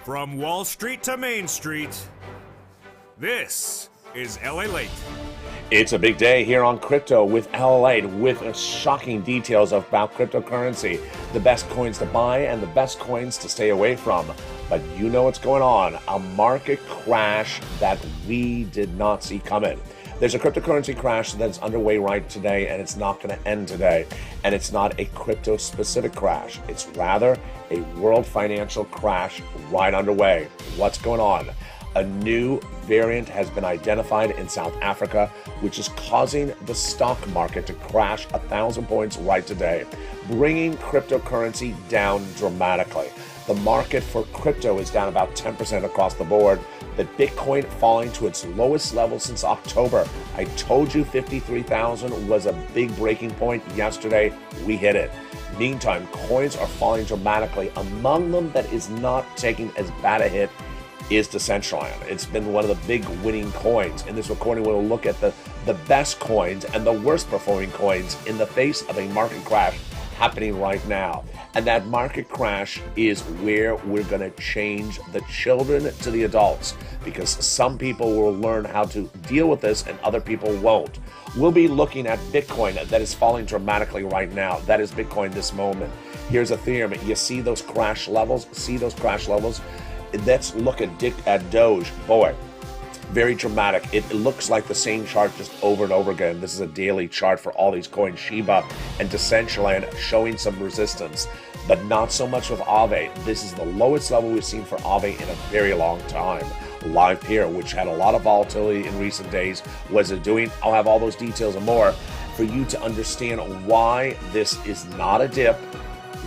From Wall Street to Main Street, this is LALATE. It's a big day here on crypto with LALATE with shocking details about cryptocurrency, the best coins to buy and the best coins to stay away from. But you know what's going on, a market crash that we did not see coming. There's a cryptocurrency crash that's underway right today, and it's not going to end today. And it's not a crypto-specific crash. It's rather a world financial crash right underway. What's going on? A new variant has been identified in South Africa, which is causing the stock market to crash 1,000 points right today, bringing cryptocurrency down dramatically. The market for crypto is down about 10% across the board, but Bitcoin falling to its lowest level since October. I told you 53,000 was a big breaking point yesterday. We hit it. Meantime, coins are falling dramatically. Among them that is not taking as bad a hit is Decentraland. It's been one of the big winning coins. In this recording, we'll look at the best coins and the worst performing coins in the face of a market crash happening right now. And that market crash is where we're going to change the children to the adults, because some people will learn how to deal with this and other people won't. We'll be looking at Bitcoin that is falling dramatically right now. That is Bitcoin this moment. Here's Ethereum. You see those crash levels? See those crash levels? Let's look at Doge. Boy, very dramatic. It looks like the same chart just over and over again. This is a daily chart for all these coins. Shiba and Decentraland showing some resistance, but not so much with Aave. This is the lowest level we've seen for Aave in a very long time. Live Peer, which had a lot of volatility in recent days, was it doing? I'll have all those details and more for you to understand why this is not a dip,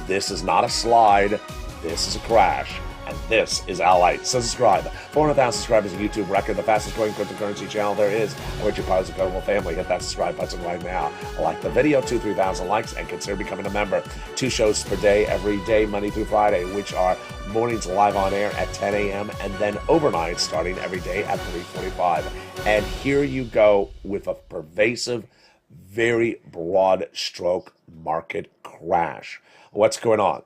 this is not a slide, this is a crash. And this is LALATE. So subscribe. 400,000 subscribers on YouTube record, the fastest growing cryptocurrency channel there is. I want you part of the incredible family. Hit that subscribe button right now. Like the video, 2,000-3,000 likes, and consider becoming a member. 2 shows per day, every day, Monday through Friday, which are mornings live on air at 10 a.m. and then overnight starting every day at 3:45. And here you go with a pervasive, very broad stroke market crash. What's going on?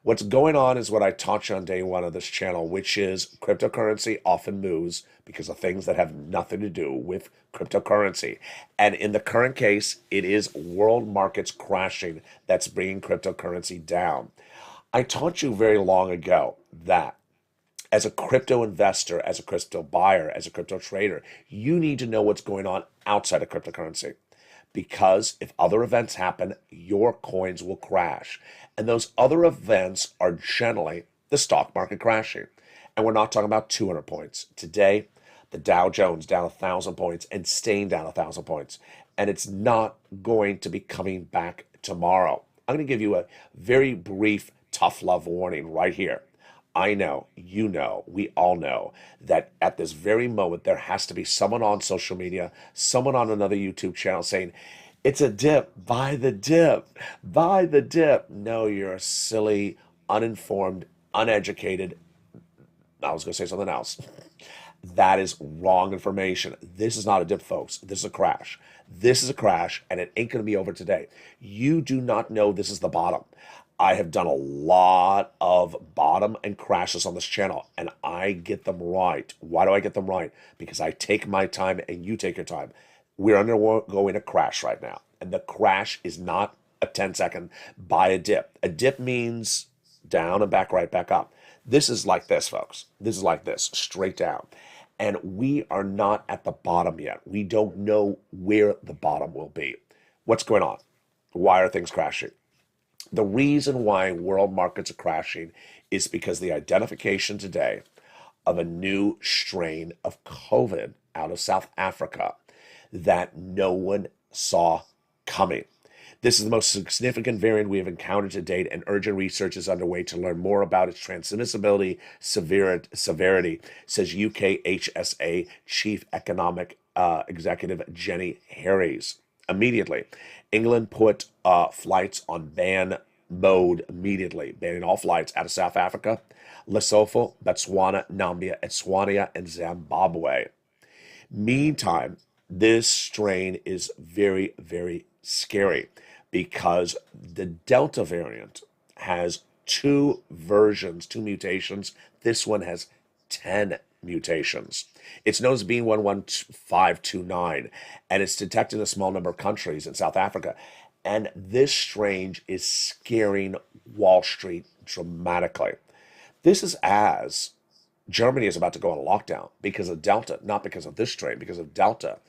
What's going on is what I taught you on day one of this channel, which is cryptocurrency often moves because of things that have nothing to do with cryptocurrency. And in the current case, it is world markets crashing that's bringing cryptocurrency down. I taught you very long ago that as a crypto investor, as a crypto buyer, as a crypto trader, you need to know what's going on outside of cryptocurrency. Because if other events happen, your coins will crash. And those other events are generally the stock market crashing. And we're not talking about 200 points. Today, the Dow Jones down 1,000 points and staying down 1,000 points. And it's not going to be coming back tomorrow. I'm going to give you a very brief tough love warning right here. I know, you know, we all know that at this very moment, there has to be someone on social media, someone on another YouTube channel saying, it's a dip, buy the dip, buy the dip. No, you're a silly, uninformed, uneducated, I was going to say something else. That is wrong information. This is not a dip, folks. This is a crash. This is a crash, and it ain't going to be over today. You do not know this is the bottom. I have done a lot of bottom and crashes on this channel, and I get them right. Why do I get them right? Because I take my time and you take your time. We're undergoing a crash right now, and the crash is not a 10-second buy a dip. A dip means down and back right back up. This is like this, folks. This is like this, straight down. And we are not at the bottom yet. We don't know where the bottom will be. What's going on? Why are things crashing? The reason why world markets are crashing is because the identification today of a new strain of COVID out of South Africa that no one saw coming. This is the most significant variant we have encountered to date, and urgent research is underway to learn more about its transmissibility severity, says UK HSA Chief Economic Executive Jenny Harries. Immediately, England put flights on ban mode immediately, banning all flights out of South Africa, Lesotho, Botswana, Namibia, Eswatini, and Zimbabwe. Meantime, this strain is very, very scary because the Delta variant has 2 versions, 2 mutations. This one has 10 mutations. It's known as being 11529, and it's detected in a small number of countries in South Africa. And this strain is scaring Wall Street dramatically. This is as Germany is about to go on lockdown because of Delta, not because of this strain, because of Delta.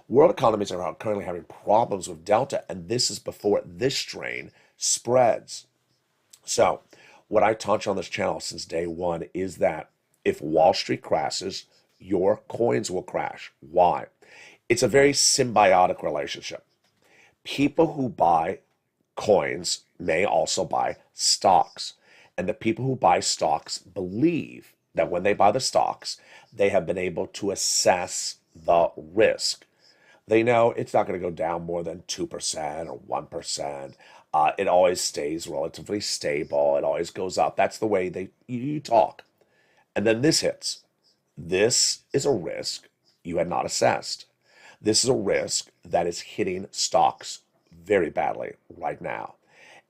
World economies are currently having problems with Delta, and this is before this strain spreads. So, what I taught you on this channel since day one is that if Wall Street crashes, your coins will crash. Why? It's a very symbiotic relationship. People who buy coins may also buy stocks. And the people who buy stocks believe that when they buy the stocks, they have been able to assess the risk. They know it's not going to go down more than 2% or 1%. It always stays relatively stable. It always goes up. That's the way you talk. And then this hits. This is a risk you had not assessed. This is a risk that is hitting stocks very badly right now.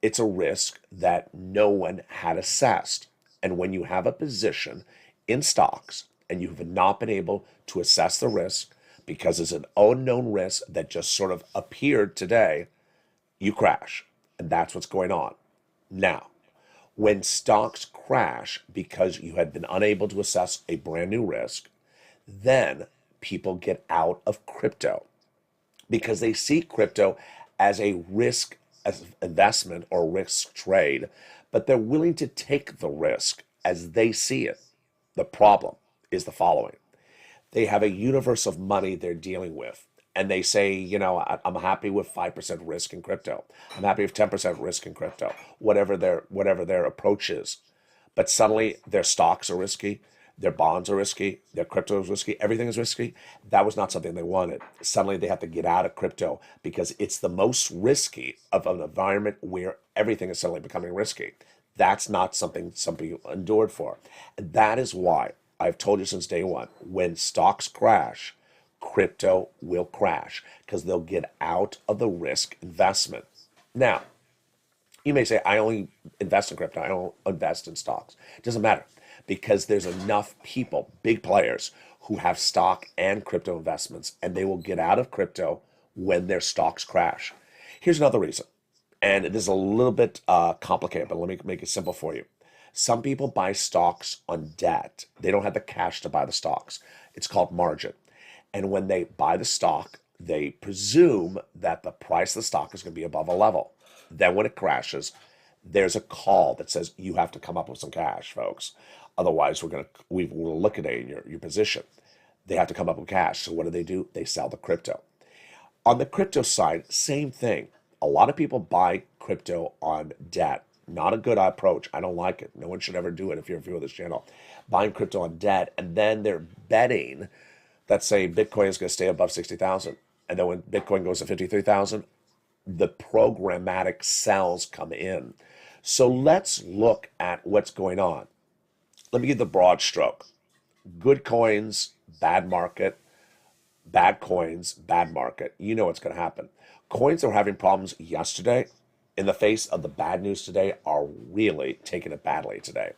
It's a risk that no one had assessed. And when you have a position in stocks and you have not been able to assess the risk because it's an unknown risk that just sort of appeared today, you crash. And that's what's going on. Now, when stocks crash because you had been unable to assess a brand new risk, then people get out of crypto because they see crypto as a risk as investment or risk trade, but they're willing to take the risk as they see it. The problem is the following. They have a universe of money they're dealing with, and they say, I'm happy with 5% risk in crypto. I'm happy with 10% risk in crypto, whatever their approach is. But suddenly their stocks are risky, their bonds are risky, their crypto is risky, everything is risky. That was not something they wanted. Suddenly they have to get out of crypto because it's the most risky of an environment where everything is suddenly becoming risky. That's not something some people endured for. And that is why I've told you since day one, when stocks crash, crypto will crash because they'll get out of the risk investment. Now, you may say, I only invest in crypto. I don't invest in stocks. It doesn't matter because there's enough people, big players, who have stock and crypto investments, and they will get out of crypto when their stocks crash. Here's another reason, and this is a little bit complicated, but let me make it simple for you. Some people buy stocks on debt. They don't have the cash to buy the stocks. It's called margin. And when they buy the stock, they presume that the price of the stock is going to be above a level. Then when it crashes, there's a call that says you have to come up with some cash, folks. Otherwise, we will liquidate your position. They have to come up with cash. So what do? They sell the crypto. On the crypto side, same thing. A lot of people buy crypto on debt. Not a good approach. I don't like it. No one should ever do it if you're a viewer of this channel. Buying crypto on debt, and then they're betting that, say, Bitcoin is going to stay above 60,000. And then when Bitcoin goes to 53,000, the programmatic sells come in. So let's look at what's going on. Let me give the broad stroke. Good coins, bad market. Bad coins, bad market. You know what's going to happen. Coins that were having problems yesterday, in the face of the bad news today, are really taking it badly today.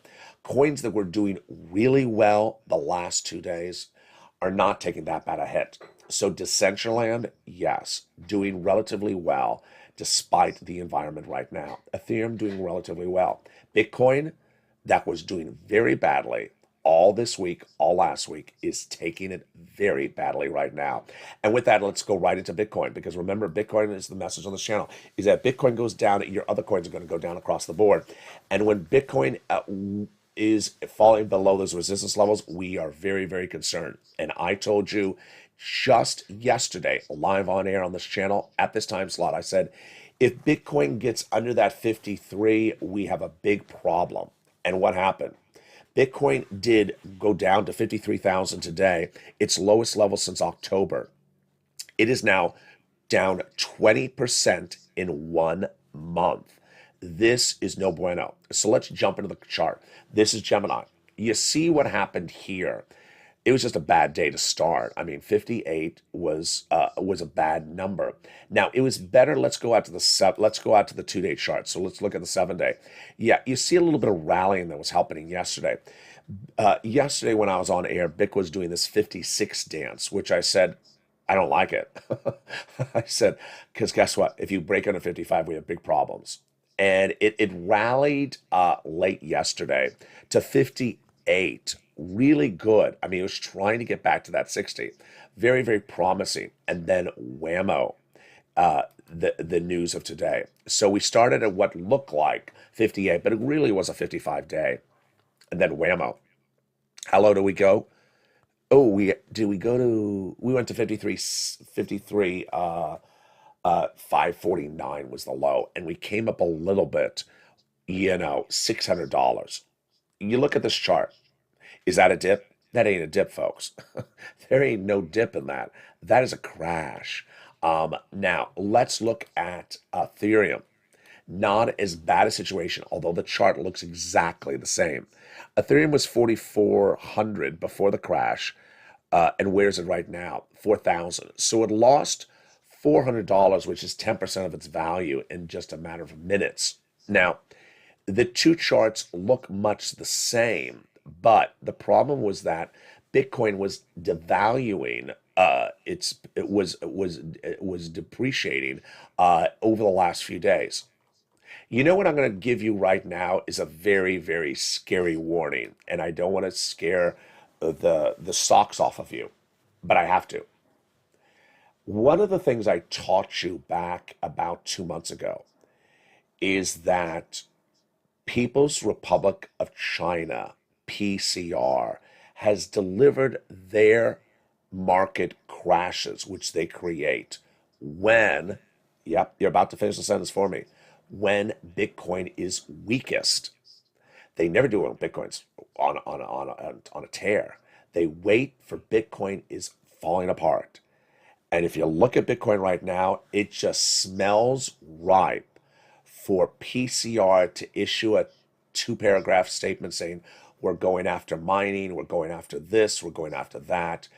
Coins that were doing really well the last 2 days are not taking that bad a hit. So Decentraland, yes, doing relatively well despite the environment right now. Ethereum doing relatively well. Bitcoin, that was doing very badly all this week, all last week, is taking it very badly right now. And with that, let's go right into Bitcoin, because remember, Bitcoin is the message on this channel, is that Bitcoin goes down, your other coins are going to go down across the board. And when Bitcoin is falling below those resistance levels, we are very, very concerned. And I told you just yesterday, live on air on this channel at this time slot, I said, if Bitcoin gets under that 53, we have a big problem. And what happened? Bitcoin did go down to 53,000 today, its lowest level since October. It is now down 20% in 1 month. This is no bueno. So let's jump into the chart. This is Gemini. You see what happened here. it was just a bad day to start. I mean, 58 was a bad number. Now it was better. Let's go out to the 2-day chart. So let's look at the 7-day. Yeah, you see a little bit of rallying that was happening yesterday. Yesterday when I was on air, Bic was doing this 56 dance, which I said I don't like it. I said, because guess what? If you break under 55, we have big problems. And it rallied late yesterday to 58. Really good. I mean, it was trying to get back to that 60. Very, very promising. And then whammo, the news of today. So we started at what looked like 58, but it really was a 55 day. And then whammo. How low do we go? Oh, we went to 53, 549 was the low, and we came up a little bit, $600. You look at this chart. Is that a dip? That ain't a dip, folks. There ain't no dip in that. That is a crash. Now, let's look at Ethereum. Not as bad a situation, although the chart looks exactly the same. Ethereum was 4,400 before the crash, and where's it right now? 4,000. So it lost $400, which is 10% of its value in just a matter of minutes. Now, the two charts look much the same, but the problem was that Bitcoin was devaluing. It was depreciating over the last few days. You know what I'm going to give you right now is a very, very scary warning, and I don't want to scare the socks off of you, but I have to. One of the things I taught you back about 2 months ago is that People's Republic of China, PCR, has delivered their market crashes, which they create when, yep, you're about to finish the sentence for me, when Bitcoin is weakest. They never do it when Bitcoin's on a tear. They wait for Bitcoin is falling apart. And if you look at Bitcoin right now, it just smells ripe for PCR to issue a 2-paragraph statement saying, we're going after mining, we're going after this, we're going after that,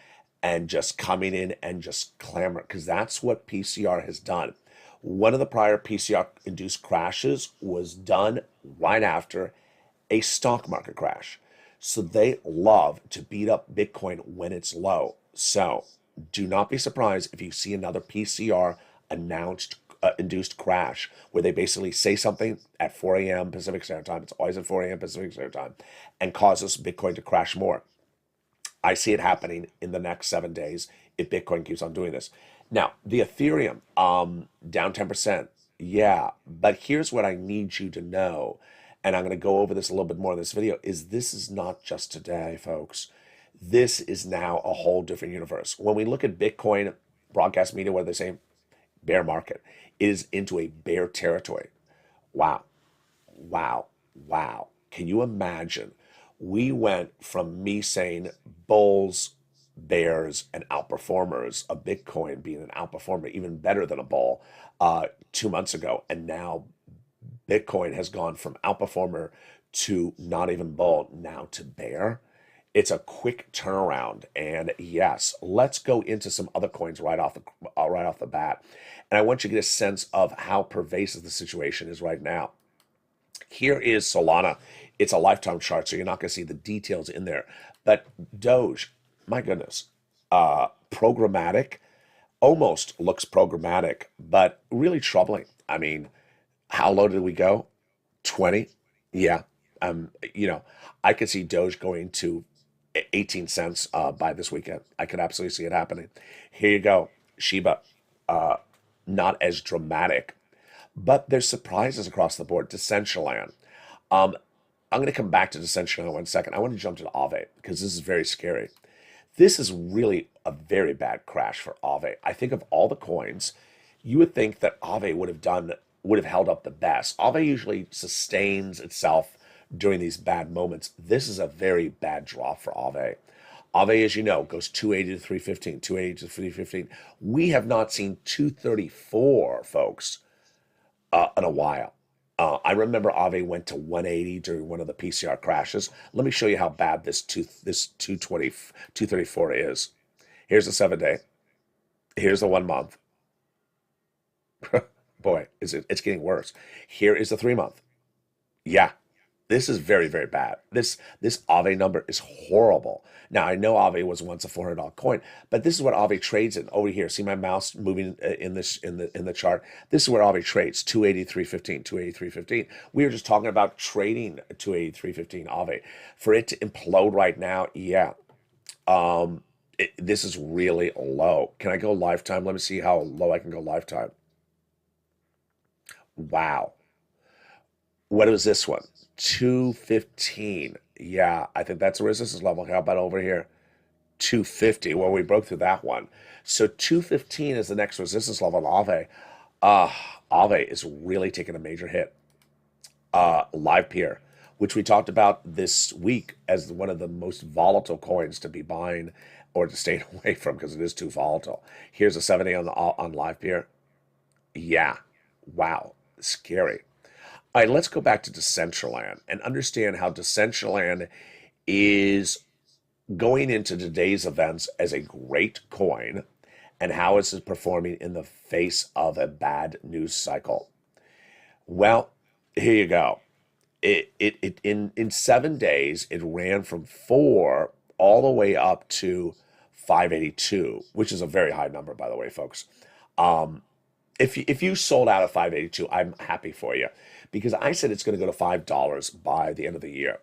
and just coming in and just clamor, because that's what PCR has done. One of the prior PCR-induced crashes was done right after a stock market crash. So they love to beat up Bitcoin when it's low. So do not be surprised if you see another PCR announced induced crash where they basically say something at 4 a.m. Pacific Standard Time. It's always at 4 a.m. Pacific Standard Time, and causes Bitcoin to crash more. I see it happening in the next 7 days if Bitcoin keeps on doing this. Now, the Ethereum, down 10%. Yeah, but here's what I need you to know, and I'm going to go over this a little bit more in this video, is this is not just today, folks. This is now a whole different universe. When we look at Bitcoin, broadcast media, what are they saying? Bear market. It is into a bear territory. Wow. Wow. Wow. Can you imagine? We went from me saying bulls, bears, and outperformers, of Bitcoin being an outperformer, even better than a bull, 2 months ago. And now Bitcoin has gone from outperformer to not even bull, now to bear. It's a quick turnaround. And yes, let's go into some other coins right off the bat. And I want you to get a sense of how pervasive the situation is right now. Here is Solana. It's a lifetime chart, so you're not going to see the details in there. But Doge, my goodness, programmatic, almost looks programmatic, but really troubling. I mean, how low did we go? 20? Yeah. I could see Doge going to 18 cents by this weekend. I could absolutely see it happening. Here you go. Shiba, not as dramatic, but there's surprises across the board. Decentraland. I'm going to come back to Decentraland in 1 second. I want to jump to Aave because this is very scary. This is really a very bad crash for Aave. I think of all the coins, you would think that Aave would have held up the best. Aave usually sustains itself during these bad moments. This is a very bad drop for Aave. Aave, as you know, goes 280 to 315, 280 to 315. We have not seen 234, folks, in a while. I remember Aave went to 180 during one of the PCR crashes. Let me show you how bad this 234 is. Here's the 7-day. Here's the 1 month. Boy, it's getting worse. Here is the 3 month. Yeah, this is very, very bad. This Aave number is horrible. Now, I know Aave was once a $400 coin, but this is what Aave trades in. Over here, see my mouse moving in the chart? This is where Aave trades, 283.15, 283.15. We were just talking about trading 283.15 Aave. For it to implode right now, yeah. This is really low. Can I go lifetime? Let me see how low I can go lifetime. Wow. What is this one? 215. Yeah, I think that's a resistance level. How about over here? 250. Well, we broke through that one. So 215 is the next resistance level on Aave. Aave is really taking a major hit. Live Peer, which we talked about this week as one of the most volatile coins to be buying or to stay away from because it is too volatile. Here's a 7-day on Live Peer. Yeah. Wow. Scary. All right, let's go back to Decentraland and understand how Decentraland is going into today's events as a great coin and how it's performing in the face of a bad news cycle. Well, here you go. In 7 days, it ran from 4 all the way up to 582, which is a very high number, by the way, folks. If you sold out at 582, I'm happy for you because I said it's going to go to $5 by the end of the year.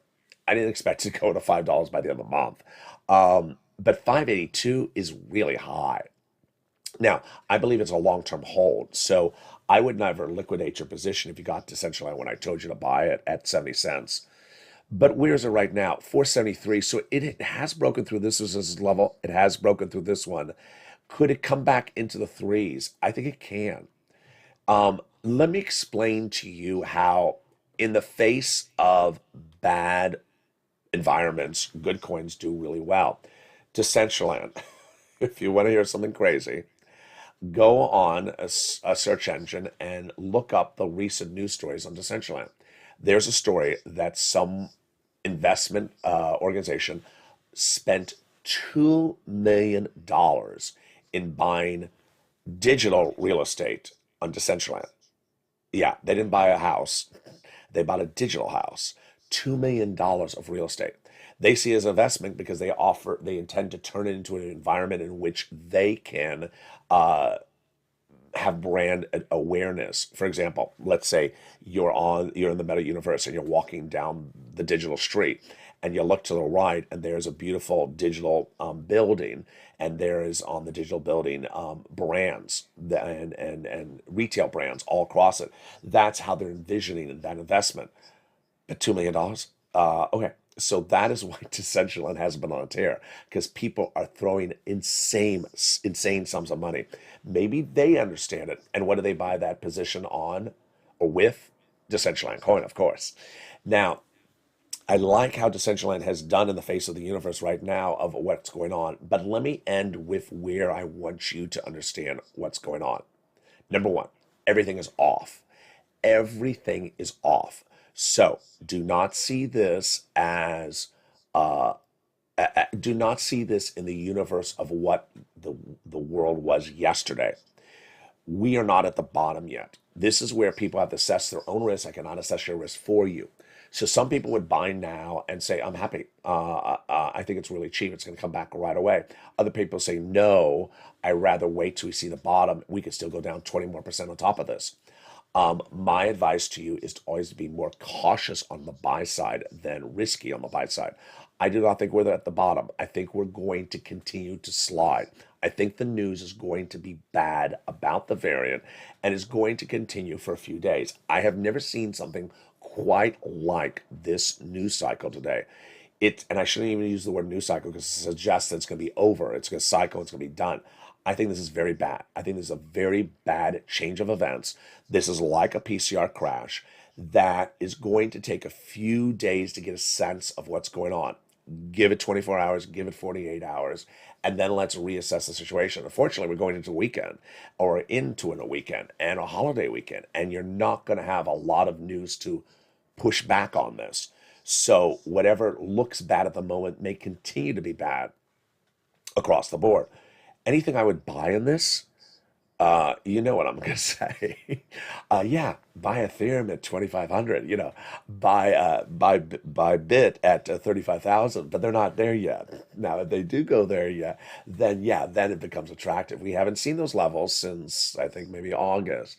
I didn't expect it to go to $5 by the end of the month. But 582 is really high. Now, I believe it's a long-term hold, so I would never liquidate your position if you got Decentraland when I told you to buy it at 70 cents. But where's it right now? 473. So it has broken through this level. It has broken through this one. Could it come back into the threes? I think it can. Let me explain to you how, in the face of bad environments, good coins do really well. Decentraland, if you want to hear something crazy, go on a search engine and look up the recent news stories on Decentraland. There's a story that some investment organization spent $2 million in buying digital real estate on Decentraland. Yeah, they didn't buy a house. They bought a digital house. $2 million of real estate. They see it as investment because they intend to turn it into an environment in which they can have brand awareness. For example, let's say you're in the meta universe and you're walking down the digital street and you look to the right and there's a beautiful digital building, and there is on the digital building brands and retail brands all across it. That's how they're envisioning that investment. But $2 million? Okay. So that is why Decentraland hasn't been on a tear, because people are throwing insane sums of money. Maybe they understand it. And what do they buy that position on or with? Decentraland coin, of course. Now, I like how Decentraland has done in the face of the universe right now of what's going on. But let me end with where I want you to understand what's going on. Number one, everything is off. Everything is off. So do not see this as do not see this in the universe of what the world was yesterday. We are not at the bottom yet. This is where people have to assess their own risk. I cannot assess your risk for you. So some people would buy now and say, I'm happy. I think it's really cheap. It's going to come back right away. Other people say, no, I'd rather wait till we see the bottom. We could still go down 20% more on top of this. My advice to you is to always be more cautious on the buy side than risky on the buy side. I do not think we're at the bottom. I think we're going to continue to slide. I think the news is going to be bad about the variant and is going to continue for a few days. I have never seen something quite like this news cycle today. And I shouldn't even use the word news cycle because it suggests that it's going to be over. It's going to cycle. It's going to be done. I think this is very bad. I think this is a very bad change of events. This is like a PCR crash that is going to take a few days to get a sense of what's going on. Give it 24 hours, give it 48 hours, and then let's reassess the situation. Unfortunately, we're going into a weekend or into a weekend and a holiday weekend, and you're not going to have a lot of news to push back on this. So whatever looks bad at the moment may continue to be bad across the board. Anything I would buy in this, you know what I'm gonna say. Yeah, buy Ethereum at 2,500. You know, buy Bit at 35,000. But they're not there yet. Now, if they do go there yet, then yeah, then it becomes attractive. We haven't seen those levels since I think maybe August.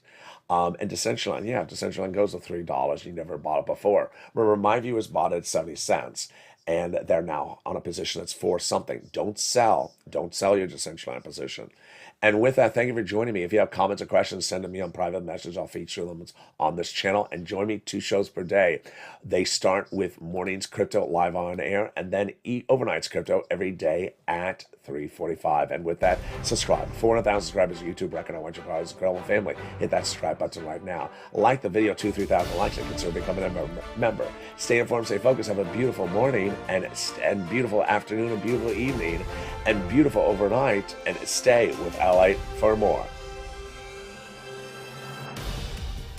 And Decentraland, yeah, Decentraland goes to $3. You never bought it before. Remember, my viewers bought it at 70 cents. And they're now on a position that's for something. Don't sell. Don't sell your Decentraland position. And with that, thank you for joining me. If you have comments or questions, send them me on private message. I'll feature them on this channel. And join me 2 shows per day. They start with morning's crypto live on air, and then overnight's crypto every day at 3:45. And with that, subscribe. 400,000 subscribers on YouTube. Reckon I want your prize, incredible family. Hit that subscribe button right now. Like the video, 2,000-3,000 likes, and consider becoming a member. Stay informed, stay focused. Have a beautiful morning and beautiful afternoon, and beautiful evening, and beautiful overnight. And stay with LALATE for more.